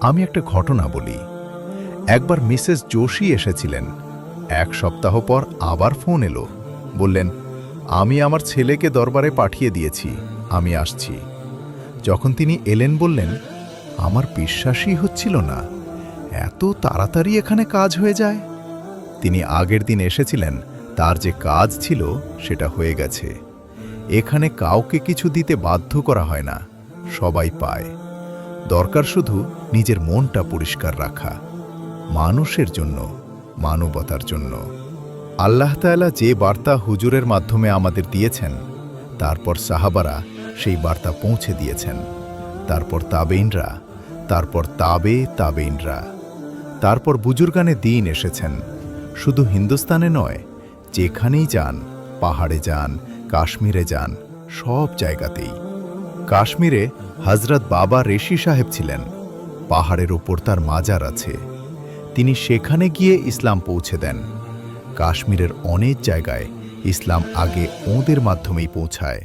আমি একটা ঘটনা বলি। একবার মিসেস যোশী এসেছিলেন। 1 সপ্তাহ পর আবার ফোন এলো। বললেন, আমি আমার ছেলেকে দরবারে পাঠিয়ে দিয়েছি, আমি আসছি। যখন তিনি এলেন বললেন, আমার বিশ্বাসই হচ্ছিল না, এত তাড়াতাড়ি এখানে কাজ হয়ে যায়। তিনি আগের দিন এসেছিলেন, তার যে কাজ ছিল সেটা হয়ে গেছে। এখানে কাউকে কিছু দিতে বাধ্য করা হয় না, সবাই পায়। দরকার শুধু নিজের মনটা পরিষ্কার রাখা, মানুষের জন্য, মানবতার জন্য। আল্লাহ তাআলা যে বার্তা হুজুরের মাধ্যমে আমাদের দিয়েছেন, তারপর সাহাবারা সেই বার্তা পৌঁছে দিয়েছেন, তারপর তাবেইনরা, তারপর তাবেইনরা, তারপর বুজুর্গানে দ্বীন এসেছেন। শুধু হিন্দুস্তানে নয়, যেখানেই যান, পাহাড়ে যান, কাশ্মীরে যান, সব জায়গাতেই। কাশ্মীরে হযরত বাবা রেশি সাহেব ছিলেন, পাহাড়ের ওপর তার মাজার আছে। তিনি সেখানে গিয়ে ইসলাম পৌঁছে দেন। কাশ্মীরের অনেক জায়গায় ইসলাম আগে ওঁদের মাধ্যমেই পৌঁছায়।